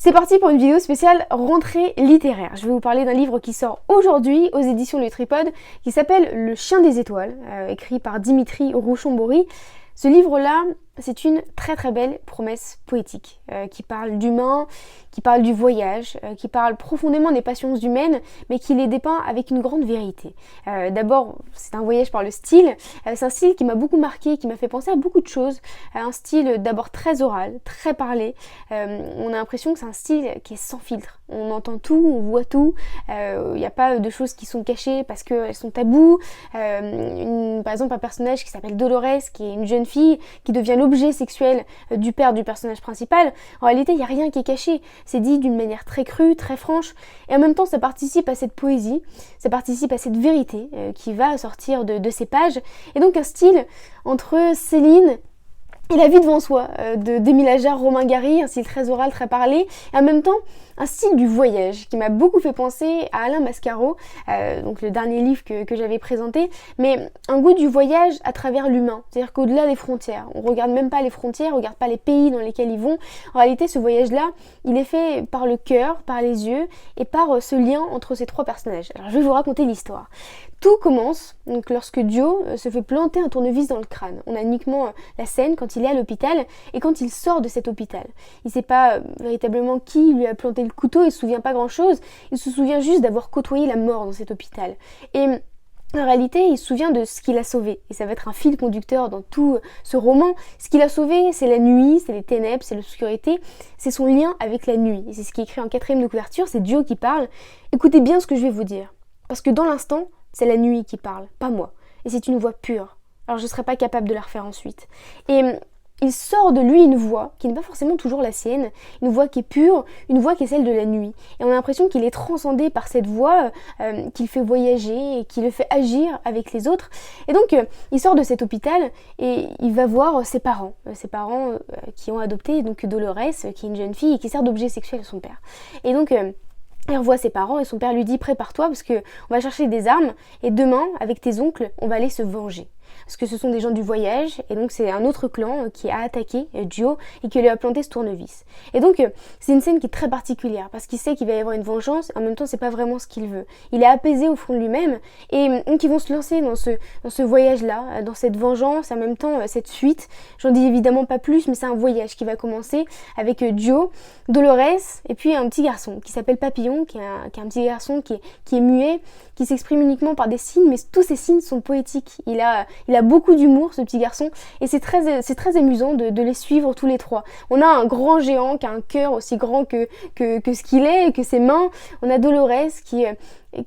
C'est parti pour une vidéo spéciale rentrée littéraire. Je vais vous parler d'un livre qui sort aujourd'hui aux éditions Le Tripode qui s'appelle Le Chien des Étoiles, écrit par Dimitri Rouchon-Bory. Ce livre-là, c'est une très très belle promesse poétique qui parle d'humain, qui parle du voyage, qui parle profondément des passions humaines, mais qui les dépeint avec une grande vérité. D'abord, c'est un voyage par le style. C'est un style qui m'a beaucoup marqué, qui m'a fait penser à beaucoup de choses. Un style d'abord très oral, très parlé. On a l'impression que c'est un style qui est sans filtre. On entend tout, on voit tout. Il n'y a pas de choses qui sont cachées parce qu'elles sont tabous. Par exemple, un personnage qui s'appelle Dolores, qui est une jeune fille qui devient l'objet sexuel du père du personnage principal. En réalité, il n'y a rien qui est caché. C'est dit d'une manière très crue, très franche. Et en même temps, ça participe à cette poésie, ça participe à cette vérité qui va sortir de ces pages. Et donc un style entre Céline et La vie devant soi, d'Émile Ajar, Romain Gary, un style très oral, très parlé, et en même temps un style du voyage qui m'a beaucoup fait penser à Alain Mascaro, donc le dernier livre que j'avais présenté, mais un goût du voyage à travers l'humain, c'est-à-dire qu'au-delà des frontières, on regarde même pas les frontières, on regarde pas les pays dans lesquels ils vont. En réalité, ce voyage-là, il est fait par le cœur, par les yeux et par ce lien entre ces trois personnages. Alors je vais vous raconter l'histoire. Tout commence donc lorsque Dio se fait planter un tournevis dans le crâne. On a uniquement la scène quand il est à l'hôpital et quand il sort de cet hôpital. Il ne sait pas véritablement qui lui a planté le couteau, il ne se souvient pas grand-chose. Il se souvient juste d'avoir côtoyé la mort dans cet hôpital. Et en réalité, il se souvient de ce qu'il a sauvé. Et ça va être un fil conducteur dans tout ce roman. Ce qu'il a sauvé, c'est la nuit, c'est les ténèbres, c'est l'obscurité. C'est son lien avec la nuit. Et c'est ce qui est écrit en 4e de couverture, c'est Dio qui parle. Écoutez bien ce que je vais vous dire. Parce que dans l'instant, c'est la nuit qui parle, pas moi. Et c'est une voix pure. Alors je ne serais pas capable de la refaire ensuite. Et il sort de lui une voix qui n'est pas forcément toujours la sienne, une voix qui est pure, une voix qui est celle de la nuit. Et on a l'impression qu'il est transcendé par cette voix, qu'il fait voyager et qui le fait agir avec les autres. Et donc il sort de cet hôpital et il va voir ses parents qui ont adopté donc Dolores, qui est une jeune fille et qui sert d'objet sexuel à son père. Et donc il revoit ses parents et son père lui dit « Prépare-toi parce qu'on va chercher des armes et demain, avec tes oncles, on va aller se venger. » Parce que ce sont des gens du voyage et donc c'est un autre clan qui a attaqué Dio et qui lui a planté ce tournevis. Et donc c'est une scène qui est très particulière parce qu'il sait qu'il va y avoir une vengeance, en même temps c'est pas vraiment ce qu'il veut. Il est apaisé au fond de lui-même et donc ils vont se lancer dans ce voyage-là, dans cette vengeance, en même temps cette suite. J'en dis évidemment pas plus, mais c'est un voyage qui va commencer avec Dio, Dolores et puis un petit garçon qui s'appelle Papillon, qui est un petit garçon qui est muet, qui s'exprime uniquement par des signes, mais tous ces signes sont poétiques. Il a beaucoup d'humour, ce petit garçon, et c'est très amusant de les suivre tous les trois. On a un grand géant qui a un cœur aussi grand que ce qu'il est et que ses mains. On a Dolores qui est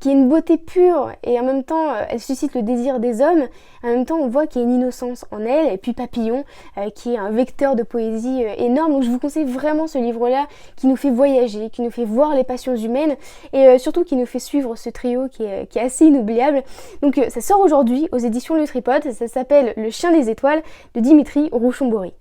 une beauté pure et en même temps elle suscite le désir des hommes. En même temps on voit qu'il y a une innocence en elle. Et puis Papillon qui est un vecteur de poésie énorme. Donc je vous conseille vraiment ce livre-là qui nous fait voyager, qui nous fait voir les passions humaines et surtout qui nous fait suivre ce trio qui est assez inoubliable. Donc ça sort aujourd'hui aux éditions Le Tripode. Ça s'appelle Le Chien des Étoiles de Dimitri Rouchon-Bory.